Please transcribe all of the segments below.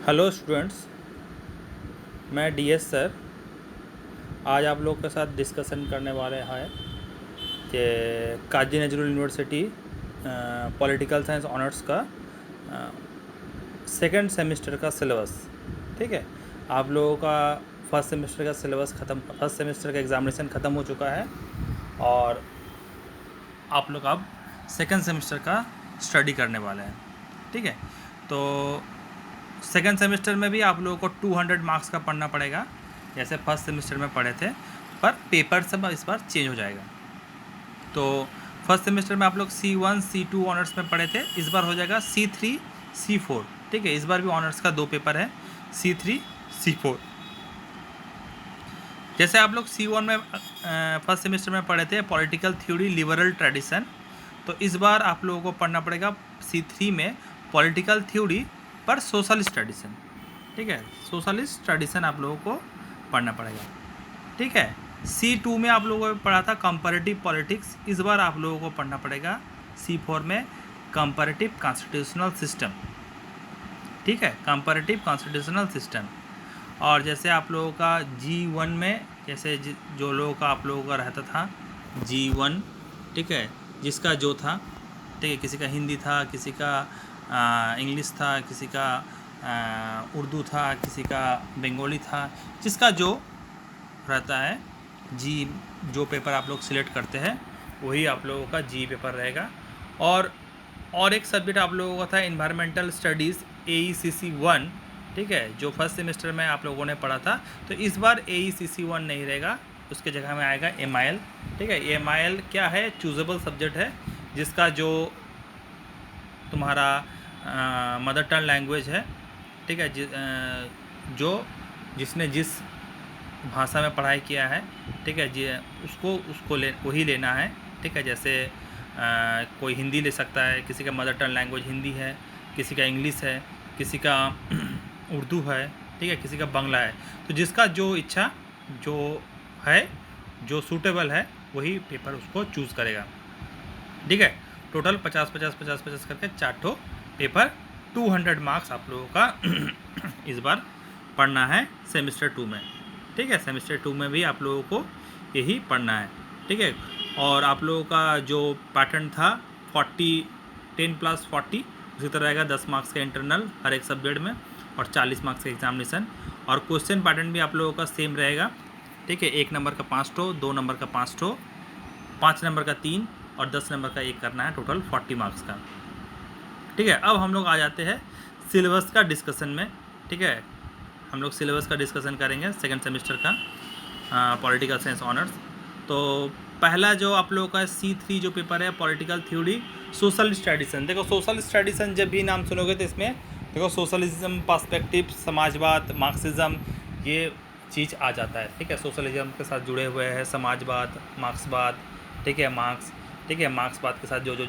Hello students, मैं DS sir आज आप लोग के साथ डिस्कशन करने वाले हैं कि Kazi Nazrul university political science honours का सेकंड सेमेस्टर का सिलेबस। ठीक है, आप लोगों का फर्स्ट सेमेस्टर का सिलेबस फर्स्ट सेमेस्टर का एग्ज़ामिनेशन ख़त्म हो चुका है और आप लोग अब सेकंड सेमेस्टर का स्टडी करने वाले हैं। ठीक है, तो सेकंड सेमेस्टर में भी आप लोगों को 200 मार्क्स का पढ़ना पड़ेगा, जैसे फर्स्ट सेमेस्टर में पढ़े थे, पर पेपर सब इस बार चेंज हो जाएगा। तो फर्स्ट सेमेस्टर में आप लोग C1 C2 ऑनर्स में पढ़े थे, इस बार हो जाएगा C3 C4। ठीक है, इस बार भी ऑनर्स का 2 पेपर है, C3 C4। जैसे आप लोग C1 में फर्स्ट सेमेस्टर में पढ़े थे पॉलिटिकल थ्योरी लिबरल ट्रेडिशन, तो इस बार आप लोगों को पढ़ना पड़ेगा C3 में पॉलिटिकल थ्योरी पर सोशलिस्ट ट्रेडिशन। ठीक है, सोशलिस्ट ट्रेडिशन आप लोगों को पढ़ना पड़ेगा। ठीक है, C2 में आप लोगों को पढ़ा था कंपैरेटिव पॉलिटिक्स, इस बार आप लोगों को पढ़ना पड़ेगा C4 में कंपैरेटिव कॉन्स्टिट्यूशनल सिस्टम। ठीक है, कंपैरेटिव कॉन्स्टिट्यूशनल सिस्टम। और जैसे आप लोगों का G1 में जैसे जो लोगों का आप लोगों का रहता था G1, ठीक है, जिसका जो था, ठीक है, किसी का हिंदी था, किसी का इंग्लिश था, किसी का उर्दू था, किसी का बंगाली था, जिसका जो रहता है जी, जो पेपर आप लोग सिलेक्ट करते हैं वही आप लोगों का जी पेपर रहेगा। और एक सब्जेक्ट आप लोगों का था इन्वायरमेंटल स्टडीज़ AECC 1। ठीक है, जो फर्स्ट सेमेस्टर में आप लोगों ने पढ़ा था, तो इस बार AECC 1 नहीं रहेगा, उसके जगह में आएगा MIL। ठीक है, MIL क्या है, चूजेबल सब्जेक्ट है, जिसका जो तुम्हारा मदर टंग लैंग्वेज है। ठीक है, जिसने जिस भाषा में पढ़ाई किया है, ठीक है जी, उसको वही लेना है। ठीक है, जैसे कोई हिंदी ले सकता है, किसी का मदर टंग लैंग्वेज हिंदी है, किसी का इंग्लिश है, किसी का उर्दू है, ठीक है, किसी का बांग्ला है। तो जिसका जो इच्छा जो है, जो सूटेबल है, वही पेपर उसको चूज़ करेगा। ठीक है, टोटल 50-50-50-50 करके 4 पेपर, 200 मार्क्स आप लोगों का इस बार पढ़ना है सेमेस्टर 2 में। ठीक है, सेमेस्टर 2 में भी आप लोगों को यही पढ़ना है। ठीक है, और आप लोगों का जो पैटर्न था 10+40 उसी तरह रहेगा, 10 मार्क्स का इंटरनल हर एक सब्जेक्ट में और 40 मार्क्स का एग्जामिनेशन। और क्वेश्चन पैटर्न भी आप लोगों का सेम रहेगा। ठीक है, 1 नंबर का 5 ठो, 2 नंबर का 5 ठो, 5 नंबर का 3 और 10 नंबर का 1 करना है, टोटल 40 मार्क्स का। ठीक है, अब हम लोग आ जाते हैं सिलेबस का डिस्कशन में। ठीक है, हम लोग सिलेबस का डिस्कशन करेंगे सेकंड सेमेस्टर का पॉलिटिकल साइंस ऑनर्स। तो पहला जो आप लोगों का C3 जो पेपर है पॉलिटिकल थ्योरी सोशलिस्ट ट्रेडिशन। देखो, सोशलिस्ट ट्रेडिशन जब भी नाम सुनोगे तो इसमें देखो सोशलिज्म, पर्सपेक्टिव, समाजवाद, मार्क्सिज्म, ये चीज़ आ जाता है। ठीक है, सोशलिज्म के साथ जुड़े हुए हैं समाजवाद, मार्क्सवाद, ठीक है, ठीक है, मार्क्सवाद के साथ जो जो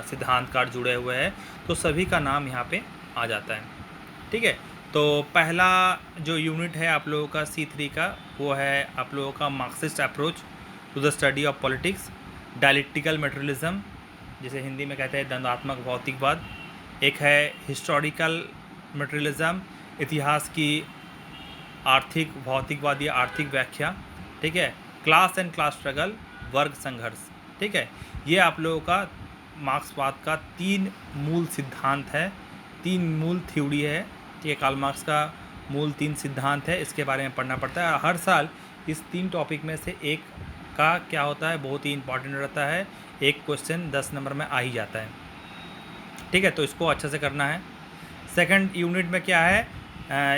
सिद्धांतकार जुड़े हुए हैं, तो सभी का नाम यहाँ पे आ जाता है। ठीक है, तो पहला जो यूनिट है आप लोगों का C3 का, वो है आप लोगों का Marxist approach to the study of politics, dialectical materialism, जिसे हिंदी में कहते हैं द्वंद्वात्मक भौतिकवाद। एक है हिस्टोरिकल मटेरियलिज्म, इतिहास की आर्थिक भौतिकवादी आर्थिक व्याख्या। ठीक है, क्लास एंड क्लास स्ट्रगल, वर्ग संघर्ष। ठीक है, ये आप लोगों का मार्क्सवाद का 3 मूल सिद्धांत है, 3 मूल थ्योरी है। ठीक है, कार्ल मार्क्स का मूल 3 सिद्धांत है, इसके बारे में पढ़ना पड़ता है। हर साल इस 3 टॉपिक में से एक का क्या होता है, बहुत ही इंपॉर्टेंट रहता है, एक क्वेश्चन 10 नंबर में आ ही जाता है। ठीक है, तो इसको अच्छे से करना है। सेकंड यूनिट में क्या है,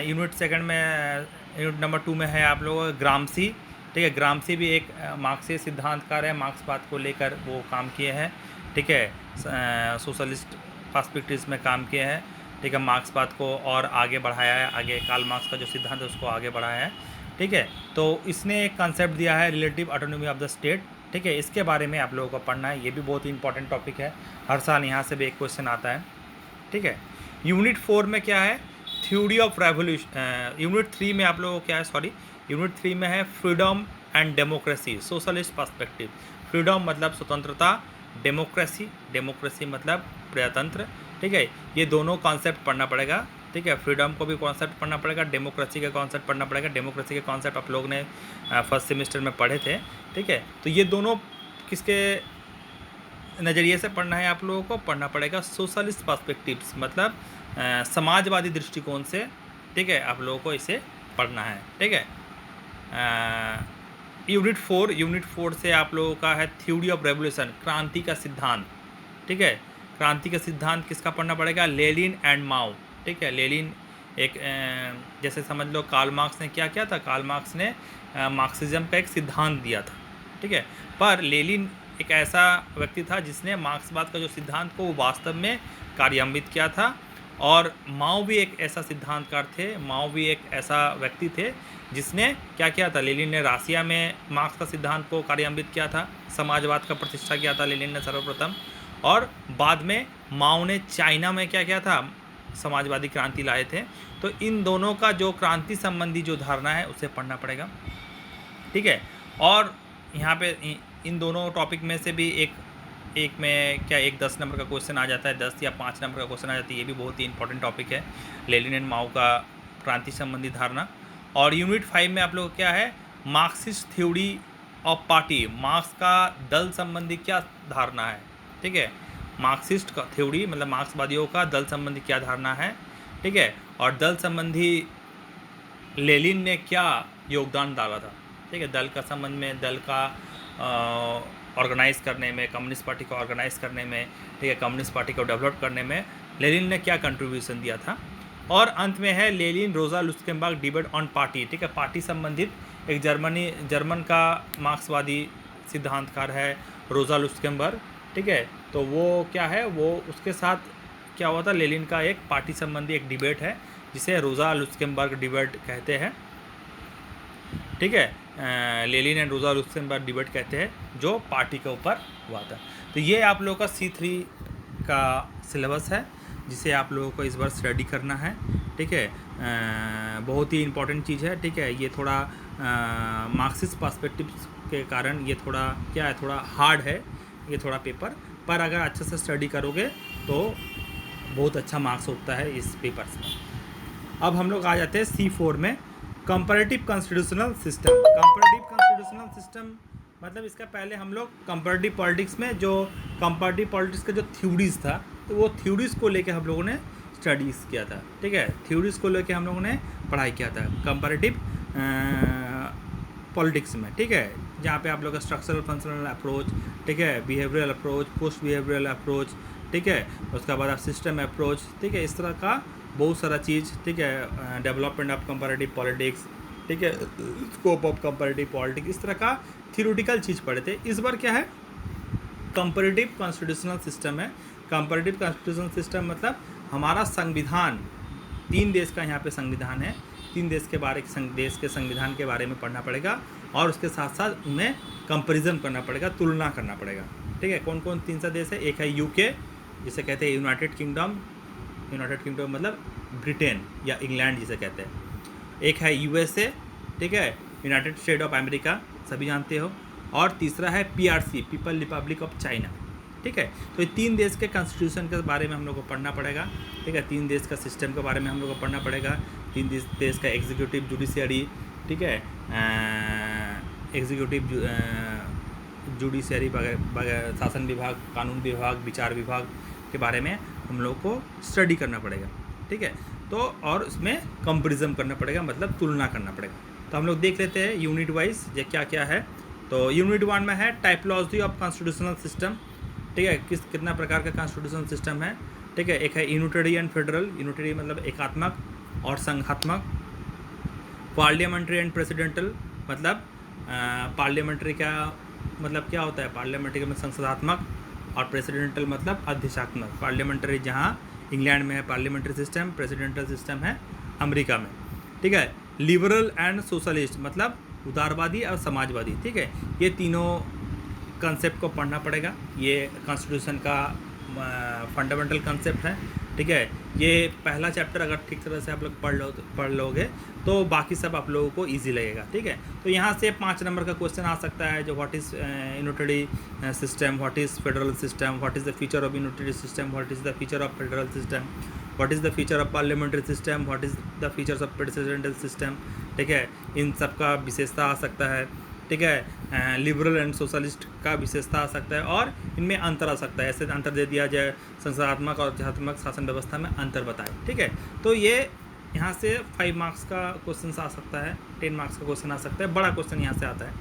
यूनिट सेकंड में यूनिट नंबर 2 में है आप लोग ग्रामसी। ठीक है, ग्रामसी भी एक मार्क्सिस्ट सिद्धांतकार है, मार्क्सवाद को लेकर वो काम किए हैं। ठीक है, सोशलिस्ट पर्सपेक्टिव्स में काम किए हैं। ठीक है, मार्क्सवाद को और आगे बढ़ाया है, आगे कार्ल मार्क्स का जो सिद्धांत है उसको आगे बढ़ाया है। ठीक है, तो इसने एक कंसेप्ट दिया है relative autonomy of the state. ठीक है, इसके बारे में आप लोगों को पढ़ना है, ये भी बहुत ही इंपॉर्टेंट टॉपिक है, हर साल यहाँ से भी एक क्वेश्चन आता है। ठीक है, यूनिट 4 में क्या है, थ्योरी ऑफ रेवोल्यूशन। यूनिट 3 में आप लोगों को क्या है, यूनिट 3 में है freedom and democracy, socialist perspective. Freedom मतलब स्वतंत्रता, डेमोक्रेसी मतलब प्रजातंत्र। ठीक है, ये दोनों कॉन्सेप्ट पढ़ना पड़ेगा ठीक है। फ्रीडम को भी कॉन्सेप्ट पढ़ना पड़ेगा, डेमोक्रेसी का कॉन्सेप्ट पढ़ना पड़ेगा। डेमोक्रेसी के कॉन्सेप्ट आप लोग ने फर्स्ट सेमेस्टर में पढ़े थे, ठीक है। तो ये दोनों किसके नज़रिए से पढ़ना है, आप लोगों को पढ़ना पड़ेगा सोशलिस्ट पर्सपेक्टिव्स, मतलब समाजवादी दृष्टिकोण से, ठीक है, आप लोगों को इसे पढ़ना है, ठीक है। यूनिट 4 से आप लोगों का है थ्योरी ऑफ रेवोल्यूशन, क्रांति का सिद्धांत, ठीक है। क्रांति का सिद्धांत किसका पढ़ना पड़ेगा, लेनिन एंड माओ, ठीक है। लेनिन एक जैसे समझ लो कार्ल मार्क्स ने क्या किया था, कार्ल मार्क्स ने मार्क्सिज्म का एक सिद्धांत दिया था, ठीक है। पर लेनिन एक ऐसा व्यक्ति था जिसने मार्क्सवाद का जो सिद्धांत को वो वास्तव में कार्यान्वित किया था, और माओ भी एक ऐसा सिद्धांतकार थे, माओ भी एक ऐसा व्यक्ति थे जिसने क्या किया था, लेनिन ने रशिया में मार्क्स का सिद्धांत को कार्यान्वित किया था, समाजवाद का प्रतिष्ठा किया था लेनिन ने सर्वप्रथम, और बाद में माओ ने चाइना में क्या किया था, समाजवादी क्रांति लाए थे। तो इन दोनों का जो क्रांति संबंधी जो धारणा है उसे पढ़ना पड़ेगा, ठीक है। और यहाँ पे इन दोनों टॉपिक में से भी एक में क्या एक 10 नंबर का क्वेश्चन आ जाता है, 10 या 5 नंबर का क्वेश्चन आ जाता है, ये भी बहुत ही इंपॉर्टेंट टॉपिक है, लेनिन एंड माओ का क्रांति संबंधी धारणा। और यूनिट 5 में आप लोग क्या है, Marxist theory of party, marks का दल संबंधी क्या धारणा है, ठीक है। मार्क्सिस्ट का थ्योरी मतलब मार्क्सवादियों का दल संबंधी क्या धारणा है, ठीक है। और दल संबंधी लेनिन ने क्या योगदान डाला था, ठीक है। दल का संबंध में, दल का ऑर्गेनाइज करने में, कम्युनिस्ट पार्टी को ऑर्गेनाइज करने में, ठीक है, कम्युनिस्ट पार्टी को डेवलप करने में लेनिन ने क्या कंट्रीब्यूशन दिया था। और अंत में है लेनिन रोजा लुक्सेमबर्ग डिबेट ऑन पार्टी, ठीक है। पार्टी संबंधित एक जर्मन का मार्क्सवादी सिद्धांतकार है रोजा लुक्सेमबर्ग, ठीक है। तो वो क्या है, वो उसके साथ क्या हुआ था, लेनिन का एक पार्टी संबंधी एक डिबेट है जिसे रोजा लुक्सेमबर्ग डिबेट कहते हैं, ठीक है। लेनिन एंड रोजा लुक्सेमबर्ग डिबेट कहते हैं, जो पार्टी के ऊपर हुआ था। तो ये आप लोगों का C3 का सिलेबस है जिसे आप लोगों को इस बार स्टडी करना है, ठीक है। बहुत ही इम्पोर्टेंट चीज़ है, ठीक है। ये थोड़ा मार्क्सिस्ट पर्सपेक्टिव के कारण ये थोड़ा क्या है, थोड़ा हार्ड है ये थोड़ा पेपर, पर अगर अच्छे से स्टडी करोगे तो बहुत अच्छा मार्क्स होता है इस पेपर्स में। अब हम लोग आ जाते हैं C4 में, comparative constitutional system. Comparative constitutional system मतलब इसका पहले हम लोग कंपैरेटिव पॉलिटिक्स में जो कंपैरेटिव पॉलिटिक्स का जो थ्योरीज था, तो वो थ्योरीज को लेके हम लोगों ने स्टडीज़ किया था, ठीक है। थ्योरीज को लेके हम लोगों ने पढ़ाई किया था कंपैरेटिव पॉलिटिक्स में, ठीक है। जहाँ पे आप लोग का स्ट्रक्चरल फंक्शनल अप्रोच, ठीक है, behavioural approach, post behavioural approach, ठीक है, उसके बाद आप सिस्टम अप्रोच, ठीक है, इस तरह का बहुत सारा चीज़, ठीक है। डेवलपमेंट ऑफ कंपैरेटिव पॉलिटिक्स, ठीक है, स्कोप ऑफ कंपैरेटिव पॉलिटिक्स, इस तरह का थ्योरेटिकल चीज़ पढ़े थे। इस बार क्या है, कंपैरेटिव कॉन्स्टिट्यूशनल सिस्टम है। कंपैरेटिव कॉन्स्टिट्यूशनल सिस्टम मतलब हमारा संविधान, 3 देश का यहाँ पे संविधान है, 3 देश के बारे देश के संविधान के बारे में पढ़ना पड़ेगा, और उसके साथ साथ उन्हें कंपैरिजन करना पड़ेगा, तुलना करना पड़ेगा, ठीक है। कौन कौन 3 सा देश है, एक है UK जिसे कहते हैं यूनाइटेड किंगडम मतलब ब्रिटेन या इंग्लैंड जिसे कहते हैं, एक है USA, ठीक है, यूनाइटेड स्टेट ऑफ अमेरिका, सभी जानते हो, और तीसरा है PRC, people Republic of China, ठीक है। तो ये 3 देश के कॉन्स्टिट्यूशन के बारे में हम लोग को पढ़ना पड़ेगा, ठीक है। 3 देश का सिस्टम के बारे में हम लोग को पढ़ना पड़ेगा, 3 देश का एग्जीक्यूटिव, जुडिशियरी, ठीक है, एग्जीक्यूटिव, जुडिशियरी, शासन विभाग, कानून विभाग, विचार विभाग के बारे में हम लोग को स्टडी करना पड़ेगा, ठीक है। तो और उसमें कंपैरिजन करना पड़ेगा, मतलब तुलना करना पड़ेगा। तो हम लोग देख लेते हैं यूनिट वाइज ये क्या क्या है। तो यूनिट 1 में है टाइपोलॉजी ऑफ कॉन्स्टिट्यूशनल सिस्टम, ठीक है, कितना प्रकार का कॉन्स्टिट्यूशनल सिस्टम है, ठीक है। एक है यूनिटरी एंड फेडरल, यूनिटरी मतलब एकात्मक और संघात्मक, पार्लियामेंट्री एंड प्रेसिडेंटल मतलब पार्लियामेंट्री का मतलब क्या होता है, पार्लियामेंट्री में संसदात्मक, और प्रेसिडेंटल मतलब अध्यक्षात्मक। पार्लियामेंट्री जहाँ इंग्लैंड में है पार्लियामेंट्री सिस्टम, प्रेसिडेंटल सिस्टम है अमेरिका में, ठीक है। लिबरल एंड सोशलिस्ट मतलब उदारवादी और समाजवादी, ठीक है। ये तीनों कंसेप्ट को पढ़ना पड़ेगा, ये कॉन्स्टिट्यूशन का फंडामेंटल कंसेप्ट है, ठीक है। ये पहला चैप्टर अगर ठीक तरह से आप लोग पढ़ लोगे तो बाकी सब आप लोगों को इजी लगेगा। ठीक है, तो यहाँ से 5 नंबर का क्वेश्चन आ सकता है, जो what is unitary system, what is federal system, what is the feature of unitary system, what is the feature of federal system, what is the feature of parliamentary system, what is the features of presidential system. ठीक है, इन सब का विशेषता आ सकता है। ठीक है, liberal and socialist का विशेषता आ सकता है, और इनमें अंतर आ सकता है। ऐसे अंतर दे दिया जाए, संसदात्मक और अध्यात्मक शासन व्यवस्था में अंतर बताए। ठीक है, तो ये यहाँ से 5 मार्क्स का क्वेश्चन आ सकता है, 10 मार्क्स का क्वेश्चन आ सकता है, बड़ा क्वेश्चन यहाँ से आता है।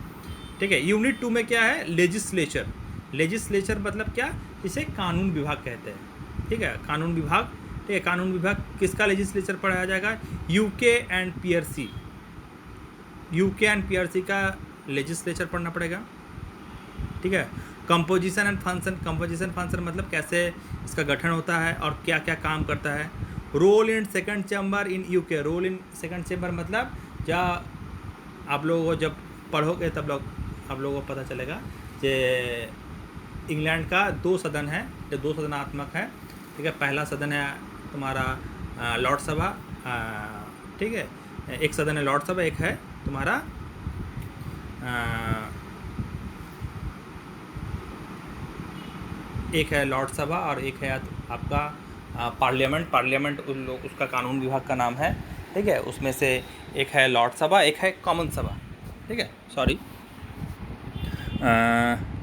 ठीक है, यूनिट 2 में क्या है, लेजिस्लेचर। लेजिस्लेचर मतलब क्या, इसे कानून विभाग कहते हैं। ठीक है, कानून विभाग। ठीक है, कानून विभाग किसका लेजिस्लेचर पढ़ाया जाएगा, UK and PRC. UK and PRC का लेजिस्लेचर पढ़ना पड़ेगा। ठीक है, composition and function. Composition function मतलब कैसे इसका गठन होता है और क्या क्या काम करता है। Role in second chamber in UK. Role in second chamber मतलब जब आप लोगों को जब पढ़ोगे तब आप लोगों को पता चलेगा कि इंग्लैंड का 2 सदन है, जो 2 सदनात्मक है। ठीक है, पहला सदन है तुम्हारा लॉर्ड सभा। ठीक है, एक सदन है लॉर्ड सभा, एक है तुम्हारा एक है लॉर्ड सभा और एक है आपका पार्लियामेंट। पार्लियामेंट उसका कानून विभाग का नाम है। ठीक है, उसमें से एक है लॉर्ड सभा, एक है कॉमन सभा। ठीक है, सॉरी।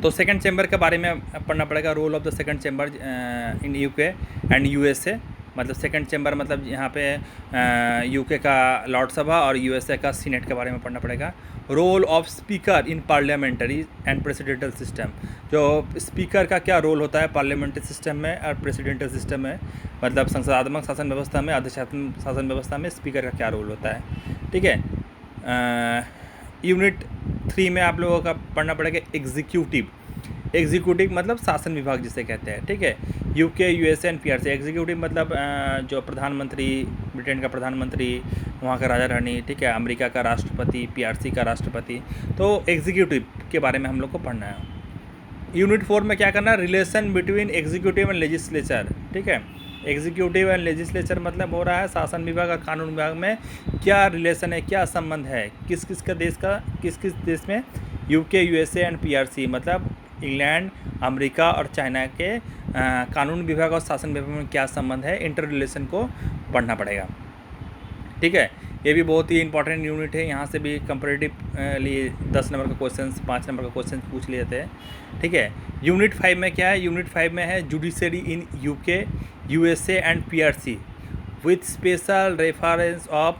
तो सेकंड चैम्बर के बारे में पढ़ना पड़ेगा। Role of the second chamber in UK and USA. मतलब सेकंड चैम्बर मतलब यहाँ पे यूके का लॉर्ड सभा और यूएसए का सीनेट के बारे में पढ़ना पड़ेगा। Role of speaker in parliamentary and presidential system. जो स्पीकर का क्या रोल होता है पार्लियामेंट्री सिस्टम में और प्रेसिडेंशियल सिस्टम में, मतलब संसदात्मक शासन व्यवस्था में, अध्यक्षात्मक शासन व्यवस्था में स्पीकर का क्या रोल होता है। ठीक है, यूनिट 3 में आप लोगों का पढ़ना पड़ेगा एग्जीक्यूटिव। एग्जीक्यूटिव मतलब शासन विभाग जिसे कहते हैं। ठीक है, UK, USA and PRC. Executive मतलब जो प्रधानमंत्री, ब्रिटेन का प्रधानमंत्री, वहाँ का राजा रानी। ठीक है, अमेरिका का राष्ट्रपति, पीआरसी का राष्ट्रपति। तो एग्जीक्यूटिव के बारे में हम लोग को पढ़ना है। यूनिट 4 में क्या करना है, relation between executive and legislature. ठीक है, एग्जीक्यूटिव एंड लेजिस्लेचर मतलब हो रहा है शासन विभाग और कानून विभाग में क्या रिलेशन है, क्या संबंध है, किस किस देश में। यूके, यूएसए एंड पीआरसी मतलब इंग्लैंड, अमेरिका और चाइना के कानून विभाग और शासन विभाग में क्या संबंध है, इंटर रिलेशन को पढ़ना पड़ेगा। ठीक है, ये भी बहुत ही इंपॉर्टेंट यूनिट है। यहाँ से भी कंपैरेटिवली 10 नंबर का क्वेश्चन, 5 नंबर का क्वेश्चन पूछ लिए थे। ठीक है, यूनिट 5 में क्या है, यूनिट 5 में है judiciary in UK, USA and PRC with special reference of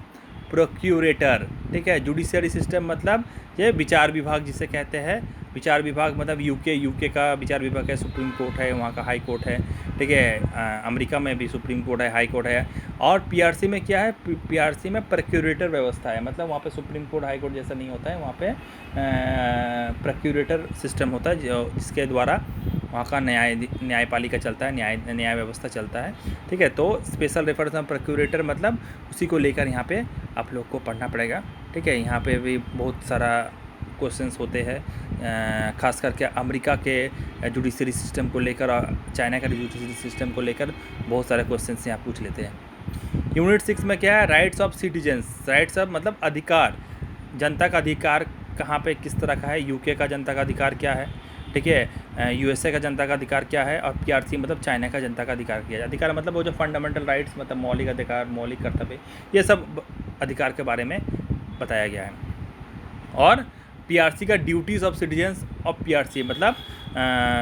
procurator. ठीक है, जुडिशरी सिस्टम मतलब ये विचार विभाग जिसे कहते हैं। विचार विभाग मतलब यूके का विचार विभाग है, सुप्रीम कोर्ट है, वहाँ का हाई कोर्ट है। ठीक है, अमेरिका में भी सुप्रीम कोर्ट है, हाई कोर्ट है। और पीआरसी में क्या है, पीआरसी में प्रोक्यूरेटर व्यवस्था है, मतलब वहाँ पे सुप्रीम कोर्ट, हाई कोर्ट जैसा नहीं होता है, वहाँ पे प्रोक्यूरेटर सिस्टम होता है, जिसके द्वारा वहाँ का न्यायपालिका चलता है, न्याय व्यवस्था चलता है। ठीक है, तो स्पेशल रेफरेंस ऑफ प्रोक्यूरेटर मतलब उसी को लेकर यहाँ पे आप लोग को पढ़ना पड़ेगा। ठीक है, यहाँ पे भी बहुत सारा क्वेश्चंस होते हैं, खास करके अमेरिका के जुडिशरी सिस्टम को लेकर और चाइना का जुडिशरी सिस्टम को लेकर बहुत सारे क्वेश्चंस यहाँ पूछ लेते हैं। यूनिट 6 में क्या है, rights of citizens. Rights of मतलब अधिकार, जनता का अधिकार कहाँ पे किस तरह का है। यूके का जनता का अधिकार क्या है। ठीक है, यूएसए का जनता का अधिकार क्या है, और पीआरसी मतलब चाइना का जनता का अधिकार क्या है। अधिकार मतलब वो जो फंडामेंटल राइट्स मतलब मौलिक अधिकार, मौलिक कर्तव्य, ये सब अधिकार के बारे में बताया गया है। और पीआरसी का duties of citizens of PRC मतलब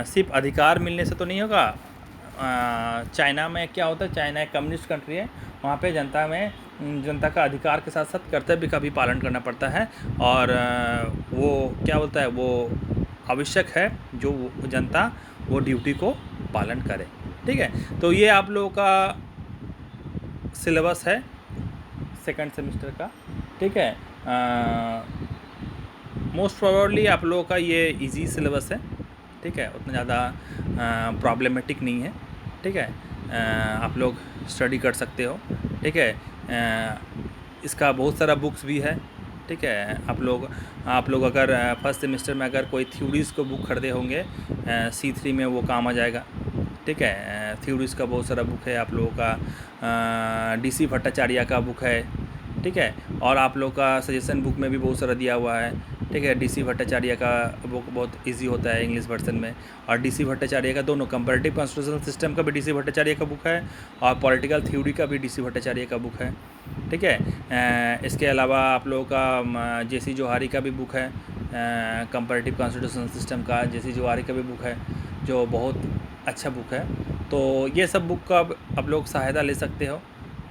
सिर्फ अधिकार मिलने से तो नहीं होगा। चाइना में क्या होता है, चाइना एक कम्युनिस्ट कंट्री है, वहाँ पे जनता का अधिकार के साथ साथ कर्तव्य का भी पालन करना पड़ता है। और वो क्या बोलता है, वो आवश्यक है जो जनता वो ड्यूटी को पालन करे। ठीक है, तो ये आप लोगों का सिलेबस है सेकंड सेमेस्टर का। ठीक है, मोस्ट प्रोबेबली आप लोगों का ये इजी सिलेबस है। ठीक है, उतना ज़्यादा प्रॉब्लमेटिक नहीं है। ठीक है, आप लोग स्टडी कर सकते हो। ठीक है, इसका बहुत सारा बुक्स भी है। ठीक है, आप लोग अगर फर्स्ट सेमेस्टर में अगर कोई थ्योरीज़ को बुक खरीदे होंगे C3 में वो काम आ जाएगा। ठीक है। थ्योरीज का बहुत सारा बुक है आप लोगों का, DC भट्टाचार्य का बुक है, ठीक है। और आप लोग का सजेशन बुक में भी बहुत सारा दिया हुआ है, ठीक है। DC भट्टाचार्य का बुक बहुत इजी होता है इंग्लिश वर्जन में, और DC भट्टाचार्य का दोनों कंपैरेटिव कॉन्स्टिट्यूशनल सिस्टम का भी DC भट्टाचार्य का बुक है, और पॉलिटिकल थ्योरी का भी DC भट्टाचार्य का बुक है, ठीक है। इसके अलावा आप लोगों का JC जोहारी का भी बुक है, कंपैरेटिव कॉन्स्टिट्यूशनल सिस्टम का JC जोहारी का भी बुक है, जो बहुत अच्छा बुक है। तो ये सब बुक का आप लोग सहायता ले सकते हो,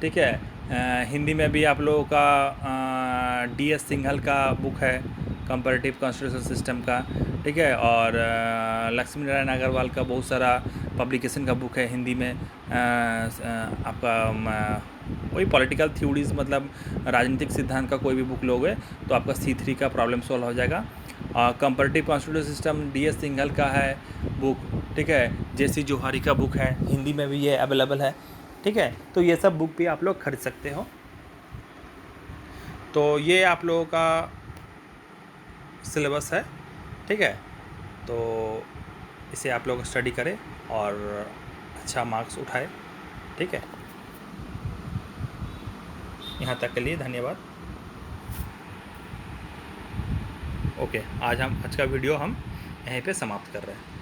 ठीक है। हिंदी में भी आप लोगों का DS सिंघल का बुक है कंपैरेटिव कॉन्स्टिट्यूशनल सिस्टम का, ठीक है। और लक्ष्मी नारायण अग्रवाल का बहुत सारा पब्लिकेशन का बुक है हिंदी में, आपका वही पॉलिटिकल थ्योरीज, मतलब राजनीतिक सिद्धांत का कोई भी बुक लोगे तो आपका C3 का प्रॉब्लम सॉल्व हो जाएगा। Comparative constitutional system DS Singhal का है बुक, ठीक है। JC जोहारी का बुक है, हिंदी में भी ये अवेलेबल है, ठीक है। तो ये सब बुक भी आप लोग खरीद सकते हो। तो ये आप लोगों का सिलेबस है, ठीक है। तो इसे आप लोग स्टडी करें और अच्छा मार्क्स उठाए, ठीक है। यहाँ तक के लिए धन्यवाद। ओके, आज का वीडियो हम यहीं पे समाप्त कर रहे हैं।